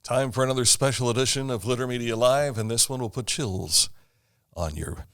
Time for another special edition of Litter Media Live, and this one will put chills on your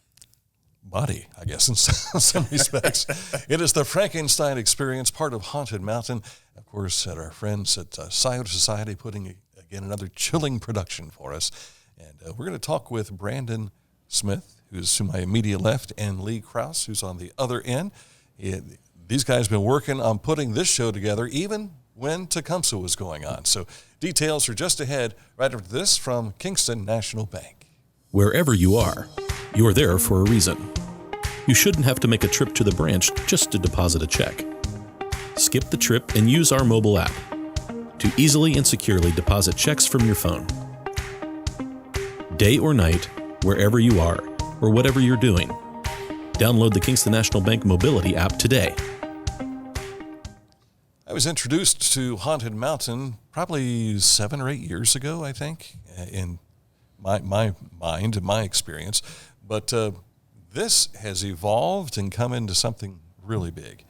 body, I guess, in some respects. It is the Frankenstein experience, part of Haunted Mountain. Of course, at our friends at Scioto Society putting, again, another chilling production for us. And we're going to talk with Brandon Smith, who's to my immediate left, and Lee Crouse, who's on the other end. These guys have been working on putting this show together, even when Tecumseh was going on. So details are just ahead right after this from Kingston National Bank. Wherever you are there for a reason. You shouldn't have to make a trip to the branch just to deposit a check. Skip the trip and use our mobile app to easily and securely deposit checks from your phone. Day or night, wherever you are, or whatever you're doing, download the Kingston National Bank Mobility app today. I was introduced to Haunted Mountain probably 7 or 8 years ago, I think, in my mind and my experience. But this has evolved and come into something really big.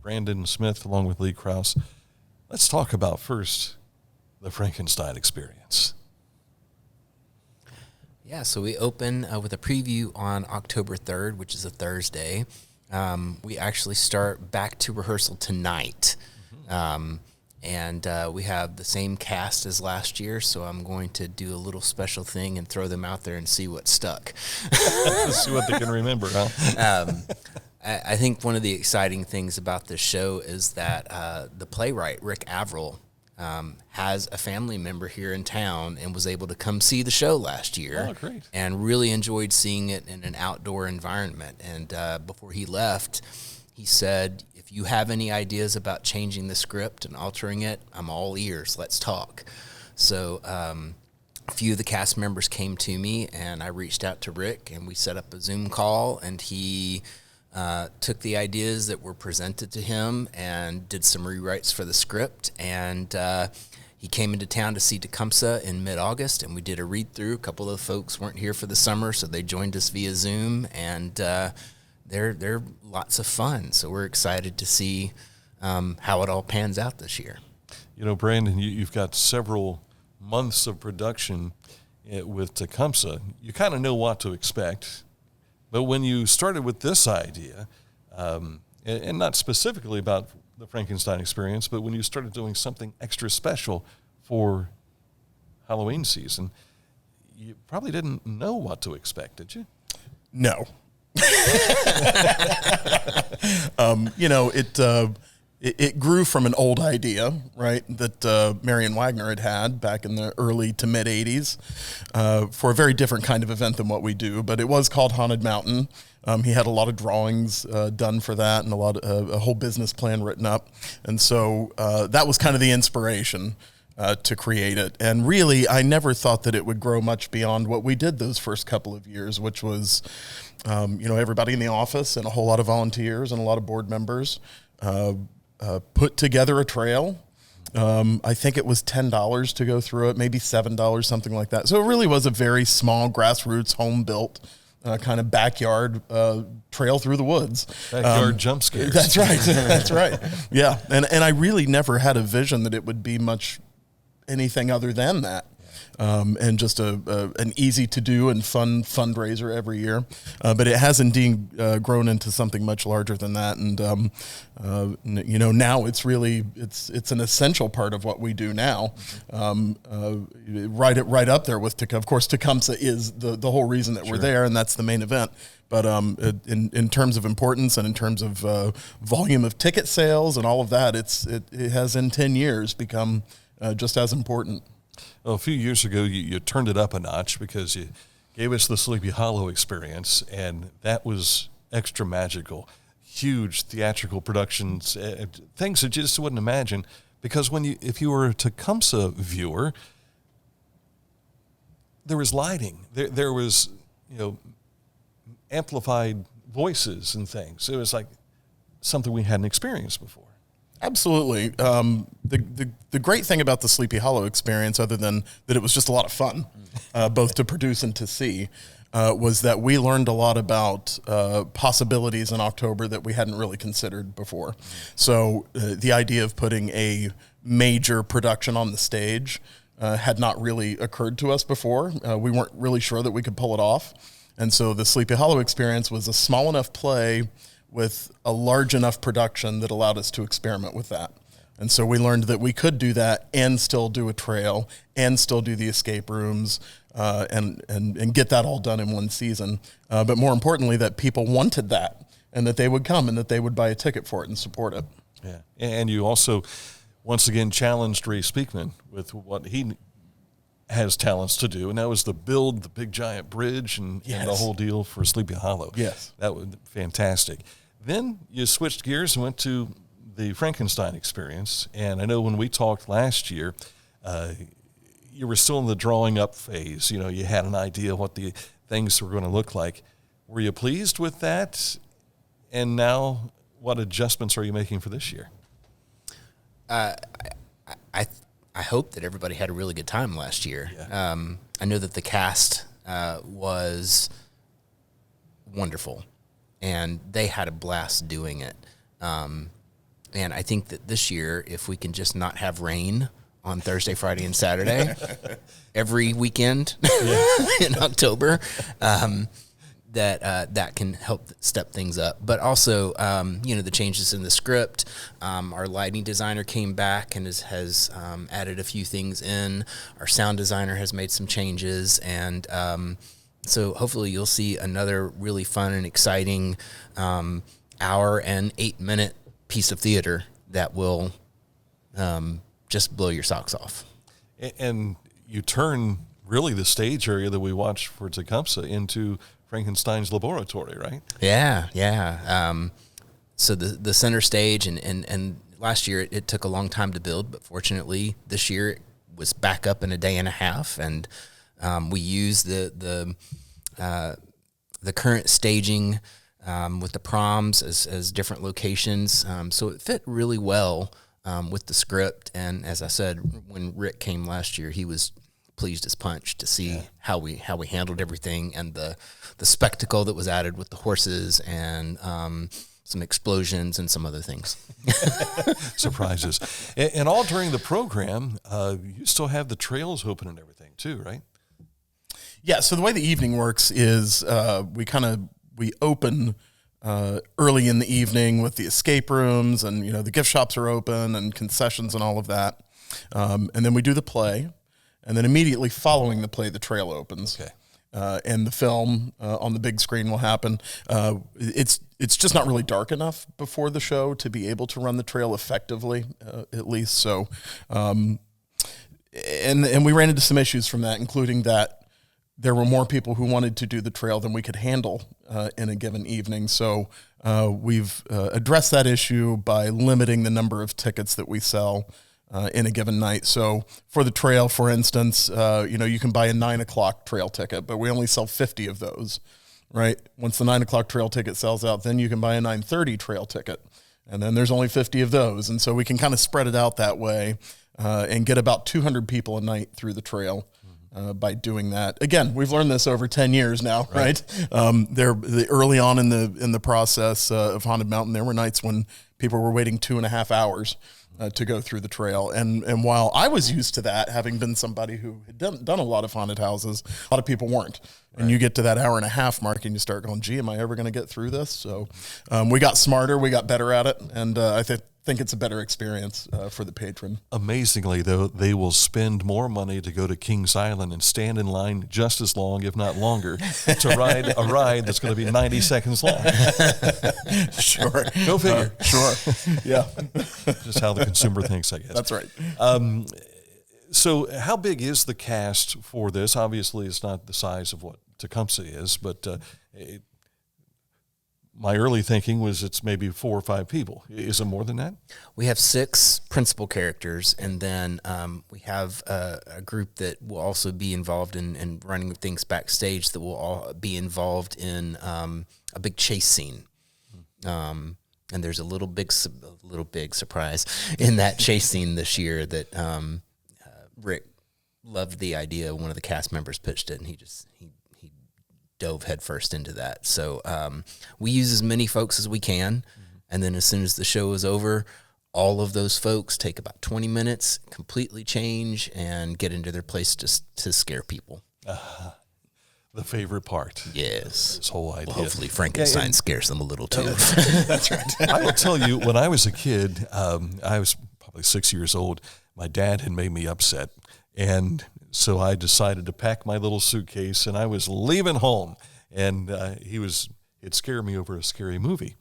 Brandon Smith, along with Lee Crouse. Let's talk about first the Frankenstein experience. Yeah, so we open with a preview on October 3rd, which is a Thursday. We actually start back to rehearsal tonight. And we have the same cast as last year, so I'm going to do a little special thing and throw them out there and see what stuck. See what they can remember, huh? I think one of the exciting things about this show is that the playwright, Rick Averill, has a family member here in town and was able to come see the show last year. Oh, great. And really enjoyed seeing it in an outdoor environment. And before he left, he said, if you have any ideas about changing the script and altering it, I'm all ears. Let's talk. So a few of the cast members came to me, and I reached out to Rick, and we set up a Zoom call, and he took the ideas that were presented to him and did some rewrites for the script. And he came into town to see Tecumseh in mid-August, and we did a read-through. A couple of folks weren't here for the summer, so they joined us via Zoom, and they're lots of fun. So we're excited to see how it all pans out this year. You know, Brandon, you've got several months of production with Tecumseh. You kind of know what to expect. But when you started with this idea, and not specifically about the Frankenstein experience, but when you started doing something extra special for Halloween season, you probably didn't know what to expect, did you? No. It grew from an old idea, right, that Marion Wagner had back in the early to mid 80s for a very different kind of event than what we do. But it was called Haunted Mountain. He had a lot of drawings done for that and a whole business plan written up. And so that was kind of the inspiration to create it. And really, I never thought that it would grow much beyond what we did those first couple of years, which was, everybody in the office and a whole lot of volunteers and a lot of board members put together a trail. I think it was $10 to go through it, maybe $7, something like that. So it really was a very small, grassroots, home-built kind of backyard trail through the woods. Backyard jump scares. That's right. That's right. Yeah. And I really never had a vision that it would be much anything other than that. And just an easy to do and fun fundraiser every year. But it has indeed grown into something much larger than that. And, now it's really, it's an essential part of what we do now. Right up there with, of course, Tecumseh is the whole reason that we're there, and that's the main event. But in terms of importance and in terms of volume of ticket sales and all of that, it has in 10 years become just as important. Well, a few years ago, you turned it up a notch because you gave us the Sleepy Hollow experience, and that was extra magical. Huge theatrical productions, things that you just wouldn't imagine. Because if you were a Tecumseh viewer, there was lighting, there was amplified voices and things. It was like something we hadn't experienced before. Absolutely. The great thing about the Sleepy Hollow experience, other than that it was just a lot of fun, both to produce and to see, was that we learned a lot about possibilities in October that we hadn't really considered before. So the idea of putting a major production on the stage had not really occurred to us before. We weren't really sure that we could pull it off. And so the Sleepy Hollow experience was a small enough play with a large enough production that allowed us to experiment with that. And so we learned that we could do that and still do a trail and still do the escape rooms and get that all done in one season. But more importantly, that people wanted that and that they would come and that they would buy a ticket for it and support it. Yeah. And you also, once again, challenged Ray Speakman with what he has talents to do, and that was to build the big giant bridge and the whole deal for Sleepy Hollow. Yes. That was fantastic. Then you switched gears and went to the Frankenstein experience, and I know when we talked last year, you were still in the drawing up phase. You know, you had an idea what the things were going to look like. Were you pleased with that? And now, what adjustments are you making for this year? I hope that everybody had a really good time last year. Yeah. I know that the cast was wonderful, and they had a blast doing it. And I think that this year, if we can just not have rain on Thursday, Friday, and Saturday every weekend in October, that can help step things up. But also, the changes in the script. Our lighting designer came back and has added a few things in. Our sound designer has made some changes, and so hopefully you'll see another really fun and exciting hour and 8-minute piece of theater that will just blow your socks off. And you turn really the stage area that we watched for Tecumseh into Frankenstein's laboratory, right? Yeah. So the center stage, and last year it took a long time to build, but fortunately this year it was back up in a day and a half, and we used the current staging with the proms as different locations, so it fit really well with the script. And as I said, when Rick came last year, he was pleased as punch to see how we handled everything, and the spectacle that was added with the horses and some explosions and some other things. Surprises. And all during the program, you still have the trails open and everything too, right? Yeah, so the way the evening works is we open early in the evening with the escape rooms, and the gift shops are open and concessions and all of that. And then we do the play, and then immediately following the play, the trail opens. Okay. And the film on the big screen will happen. It's just not really dark enough before the show to be able to run the trail effectively, at least. So, and we ran into some issues from that, including that there were more people who wanted to do the trail than we could handle in a given evening. So we've addressed that issue by limiting the number of tickets that we sell in a given night. So for the trail, for instance, you can buy a 9 o'clock trail ticket, but we only sell 50 of those, right? Once the 9 o'clock trail ticket sells out, then you can buy a 9:30 trail ticket, and then there's only 50 of those. And so we can kind of spread it out that way and get about 200 people a night through the trail. By doing that. Again, we've learned this over 10 years now, right? Early on in the process of Haunted Mountain, there were nights when people were waiting 2.5 hours to go through the trail. And while I was used to that, having been somebody who had done a lot of haunted houses, a lot of people weren't. Right. And you get to that hour and a half mark and you start going, gee, am I ever going to get through this? So we got smarter, we got better at it, and I think it's a better experience for the patron. Amazingly, though, they will spend more money to go to Kings Island and stand in line just as long, if not longer, to ride a ride that's going to be 90 seconds long. Sure. Go figure. Sure. Yeah. Just how the consumer thinks, I guess. That's right. So how big is the cast for this? Obviously, it's not the size of what Tecumseh is, but my early thinking was it's maybe 4 or 5 people. Is it more than that? We have 6 principal characters, and then we have a group that will also be involved in running things backstage that will all be involved in a big chase scene. And there's a little big surprise in that chase scene this year that Rick loved the idea. One of the cast members pitched it, and he dove headfirst into that. So we use as many folks as we can, and then as soon as the show is over, all of those folks take about 20 minutes, completely change, and get into their place to scare people. The favorite part. Yes. This whole idea. Well, hopefully Frankenstein scares them a little too. That's right. I will tell you, when I was a kid, I was probably 6 years old. My dad had made me upset. And so I decided to pack my little suitcase, and I was leaving home. And it scared me over a scary movie.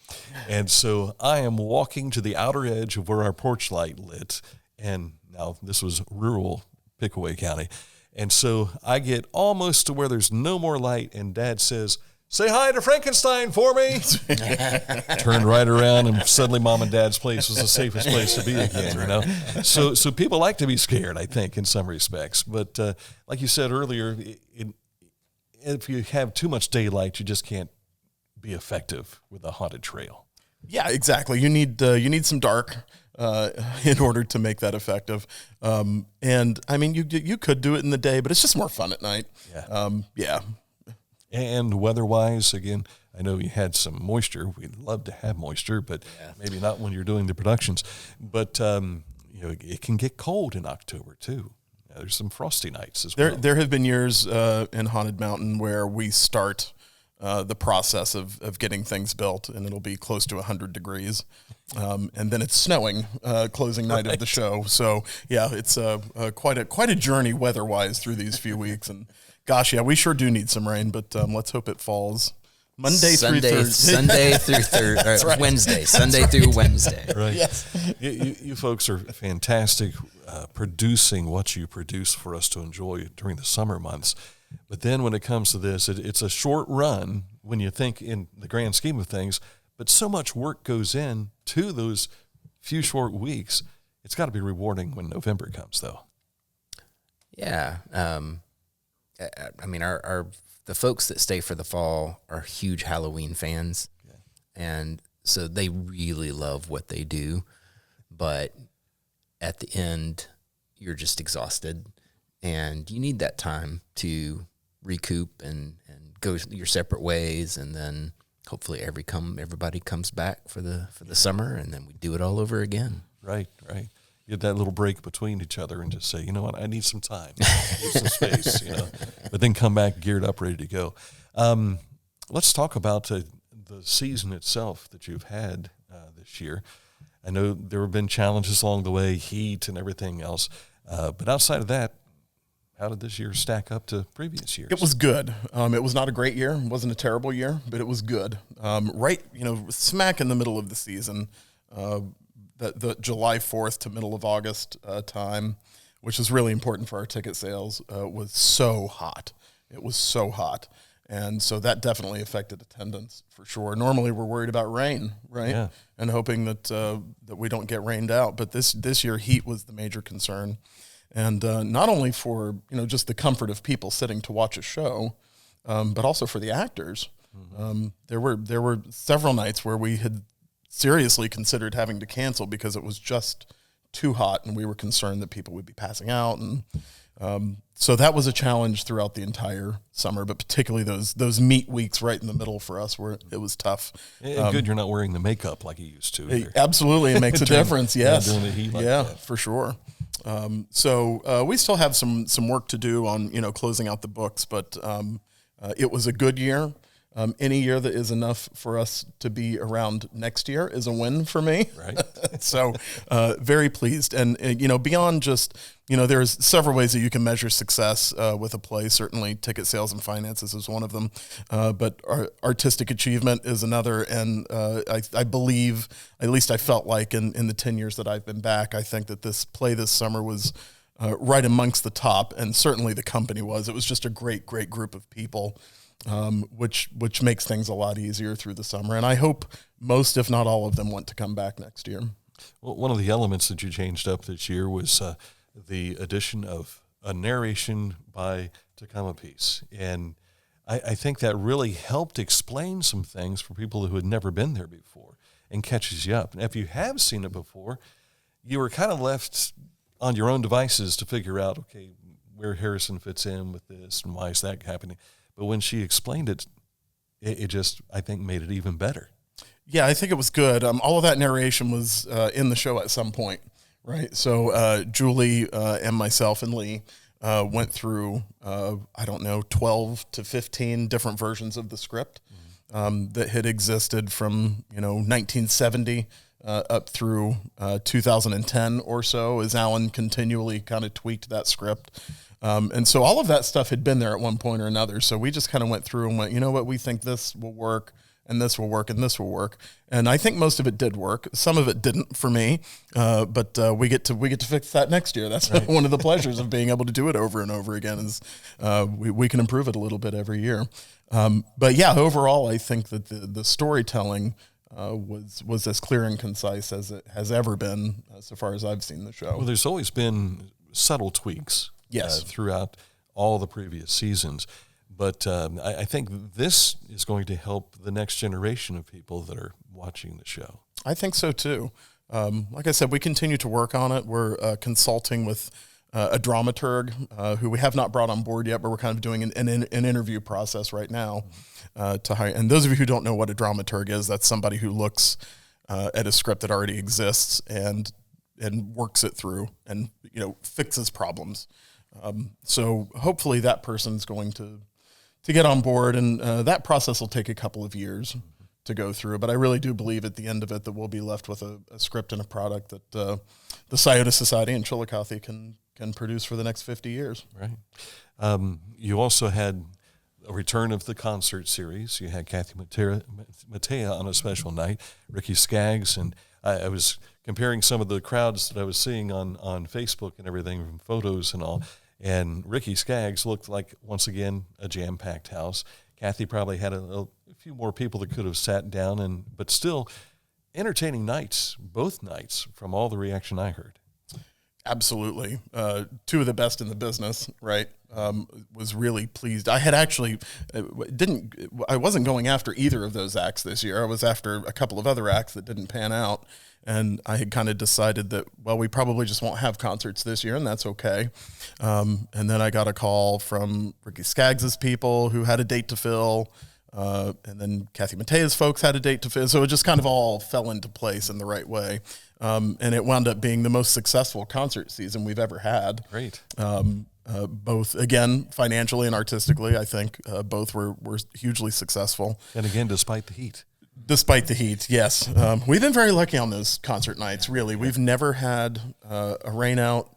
And so I am walking to the outer edge of where our porch light lit. And now this was rural Pickaway County. And so I get almost to where there's no more light, and Dad says, "Say hi to Frankenstein for me." Turned right around, and suddenly Mom and Dad's place was the safest place to be again, you know. So people like to be scared, I think, in some respects. But like you said earlier, if you have too much daylight, you just can't be effective with a haunted trail. Yeah, exactly. You need some dark in order to make that effective. And I mean, you could do it in the day, but it's just more fun at night. Yeah. And weather-wise, again, I know you had some moisture. We'd love to have moisture, but maybe not when you're doing the productions. But it can get cold in October too. There's some frosty nights as well. There have been years in Haunted Mountain where we start the process of getting things built, and it'll be close to 100 degrees. And then it's snowing closing night of the show. So, yeah, it's quite a journey weather-wise through these few weeks. And, gosh, yeah, we sure do need some rain, but let's hope it falls Sunday through Thursday. Right. Wednesday. Sunday through Wednesday. Right. Yes. You folks are fantastic producing what you produce for us to enjoy during the summer months. But then when it comes to this, it's a short run when you think in the grand scheme of things, but so much work goes in to those few short weeks. It's got to be rewarding when November comes, though. Yeah. I mean, the folks that stay for the fall are huge Halloween fans. Yeah. And so they really love what they do. But at the end, you're just exhausted. And you need that time to recoup and go your separate ways, and then hopefully everybody comes back for the summer, and then we do it all over again. Right. Get that little break between each other and just say, you know what, I need some time, I need some space, but then come back geared up, ready to go. Let's talk about the season itself that you've had this year. I know there have been challenges along the way, heat and everything else, but outside of that, how did this year stack up to previous years? It was good. It was not a great year. It wasn't a terrible year, but it was good. Right, smack in the middle of the season, the July 4th to middle of August time, which is really important for our ticket sales, was so hot. It was so hot. And so that definitely affected attendance for sure. Normally we're worried about rain, right? Yeah. And hoping that we don't get rained out. But this year heat was the major concern. And not only for, just the comfort of people sitting to watch a show, but also for the actors. Mm-hmm. There were several nights where we had seriously considered having to cancel because it was just too hot, and we were concerned that people would be passing out. And so that was a challenge throughout the entire summer, but particularly those meat weeks right in the middle for us where it was tough. Good you're not wearing the makeup like you used to. Absolutely, it makes a difference, yes. During the heat like that. For sure. So we still have some work to do on, closing out the books, but it was a good year. Any year that is enough for us to be around next year is a win for me. Right. So very pleased. And, beyond just, there's several ways that you can measure success with a play. Certainly ticket sales and finances is one of them. But artistic achievement is another. And I believe, at least I felt like in the 10 years that I've been back, I think that this play this summer was right amongst the top. And certainly the company was. It was just a great, great group of people. Which makes things a lot easier through the summer. And I hope most, if not all of them, want to come back next year. Well, one of the elements that you changed up this year was the addition of a narration by Tecumseh. And I think that really helped explain some things for people who had never been there before and catches you up. And if you have seen it before, you were kind of left on your own devices to figure out, okay, where Harrison fits in with this and why is that happening. But when she explained it, it just, I think, made it even better. Yeah, I think it was good. All of that narration was in the show at some point, right? So Julie and myself and Lee went through, 12 to 15 different versions of the script that had existed from, 1970 up through 2010 or so, as Alan continually kind of tweaked that script. And so all of that stuff had been there at one point or another. So we just kind of went through and went, you know what, we think this will work, and this will work, and this will work. And I think most of it did work. Some of it didn't for me, but we get to fix that next year. That's right. One of the pleasures of being able to do it over and over again is we can improve it a little bit every year. But yeah, overall, I think that the storytelling was as clear and concise as it has ever been, so far as I've seen the show. Well, there's always been subtle tweaks throughout all the previous seasons. But I think this is going to help the next generation of people that are watching the show. I think so, too. Like I said, we continue to work on it. We're consulting with a dramaturg who we have not brought on board yet, but we're kind of doing an interview process right now to hire. And those of you who don't know what a dramaturg is, that's somebody who looks at a script that already exists and works it through and fixes problems. So hopefully that person's going to get on board, and that process will take a couple of years to go through. But I really do believe at the end of it that we'll be left with a script and a product that the Scioto Society and Chillicothe can produce for the next 50 years. Right. You also had a return of the concert series. You had Kathy Mattea on a special night, Ricky Skaggs, and I was comparing some of the crowds that I was seeing on Facebook and everything from photos and all. And Ricky Skaggs looked like, once again, a jam-packed house. Kathy probably had a few more people that could have sat down, but still entertaining nights, both nights, from all the reaction I heard. Absolutely. Two of the best in the business, right? Was really pleased. I had actually I wasn't going after either of those acts this year. I was after a couple of other acts that didn't pan out. And I had kind of decided that, well, we probably just won't have concerts this year, and that's okay. And then I got a call from Ricky Skaggs' people who had a date to fill, and then Kathy Mattea's folks had a date to fill. So it just kind of all fell into place in the right way. And it wound up being the most successful concert season we've ever had. Great. Both, again, financially and artistically, I think both were hugely successful. And again, despite the heat. Despite the heat, yes. We've been very lucky on those concert nights, really. We've never had a rain out.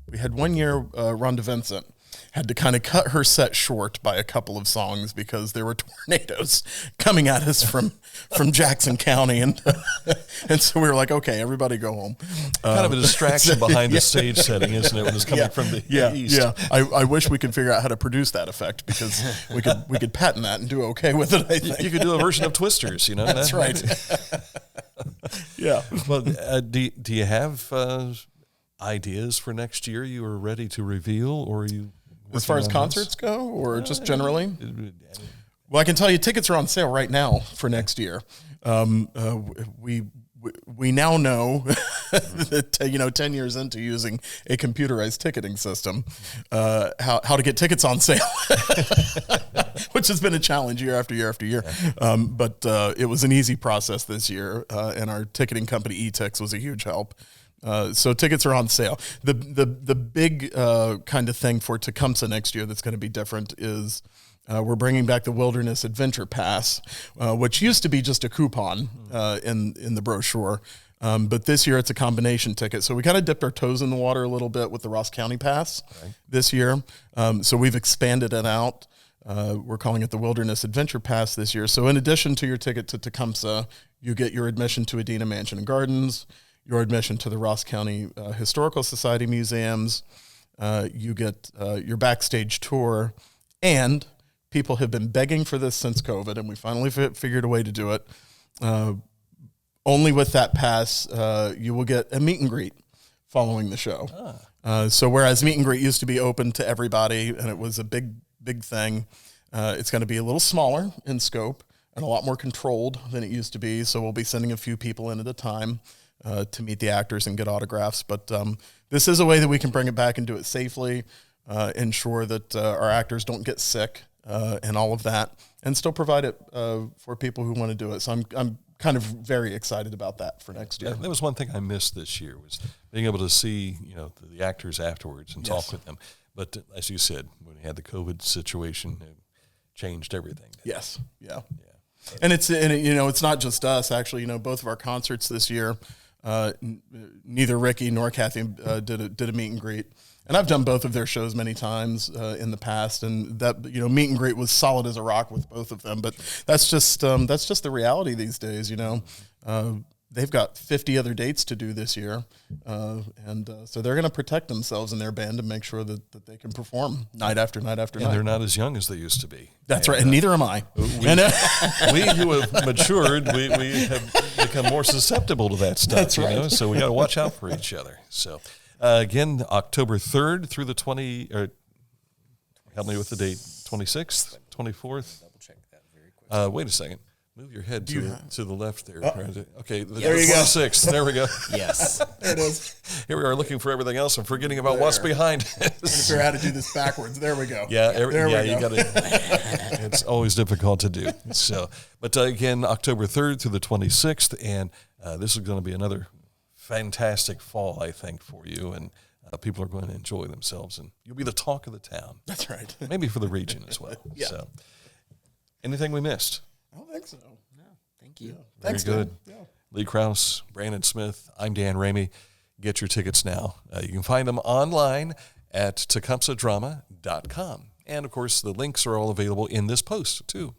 We had one year, Rhonda Vincent had to kind of cut her set short by a couple of songs because there were tornadoes coming at us from Jackson County. And so we were like, okay, everybody go home. Kind of a distraction behind the stage setting, isn't it, when it's coming from the east? Yeah, I wish we could figure out how to produce that effect because we could patent that and do okay with it, I think. You could do a version of Twisters, That's right. Yeah. Well, do you have ideas for next year you are ready to reveal, or are you... As far as concerts go, or just generally? Well, I can tell you tickets are on sale right now for next year. We now know that 10 years into using a computerized ticketing system, how to get tickets on sale, which has been a challenge year after year after year. But it was an easy process this year, and our ticketing company eTix was a huge help. So tickets are on sale. The big kind of thing for Tecumseh next year that's going to be different is we're bringing back the Wilderness Adventure Pass, which used to be just a coupon in the brochure. But this year it's a combination ticket. So we kind of dipped our toes in the water a little bit with the Ross County Pass this year. So we've expanded it out. We're calling it the Wilderness Adventure Pass this year. So in addition to your ticket to Tecumseh, you get your admission to Adena Mansion and Gardens, your admission to the Ross County Historical Society museums, you get your backstage tour, and people have been begging for this since COVID, and we finally figured a way to do it. Only with that pass, you will get a meet and greet following the show. So whereas meet and greet used to be open to everybody, and it was a big thing, it's going to be a little smaller in scope and a lot more controlled than it used to be, so we'll be sending a few people in at a time to meet the actors and get autographs. But this is a way that we can bring it back and do it safely, ensure that our actors don't get sick and all of that, and still provide it for people who want to do it. So I'm kind of very excited about that for next year. Yeah, that was one thing I missed this year, was being able to see, the actors afterwards and talk with them. But as you said, when we had the COVID situation, it changed everything. Yes. Yeah. And it's not just us, actually. Both of our concerts this year, neither Ricky nor Kathy did a meet and greet. And I've done both of their shows many times in the past, and that meet and greet was solid as a rock with both of them. But that's just the reality these days. They've got 50 other dates to do this year, and so they're going to protect themselves and their band and make sure that they can perform night after night after night. And they're not as young as they used to be. That's right, and neither am I. We who have matured, we have become more susceptible to that stuff. That's right. So we got to watch out for each other. So again, October 3rd through the 20. Help me with the date. 26th, 24th. Double check that very quickly. Wait a second. Move your head to the left there. Okay, There you go. 26th. There we go. Yes. There it is. Here we are looking for everything else and forgetting about what's behind I'm to figure out how to do this backwards. There we go. Yeah, There we you go. got it. It's always difficult to do. So, but again, October 3rd through the 26th, and this is going to be another fantastic fall, I think, for you, and people are going to enjoy themselves, and you'll be the talk of the town. That's right. Maybe for the region as well. Yeah. So, anything we missed? I don't think so. No, thank you. Very Thanks, good. Dan. Yeah. Lee Crouse, Brandon Smith, I'm Dan Ramey. Get your tickets now. You can find them online at tecumsehdrama.com. And, of course, the links are all available in this post, too.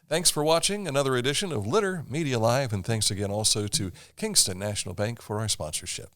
Thanks for watching another edition of Litter Media Live, and thanks again also to Kingston National Bank for our sponsorship.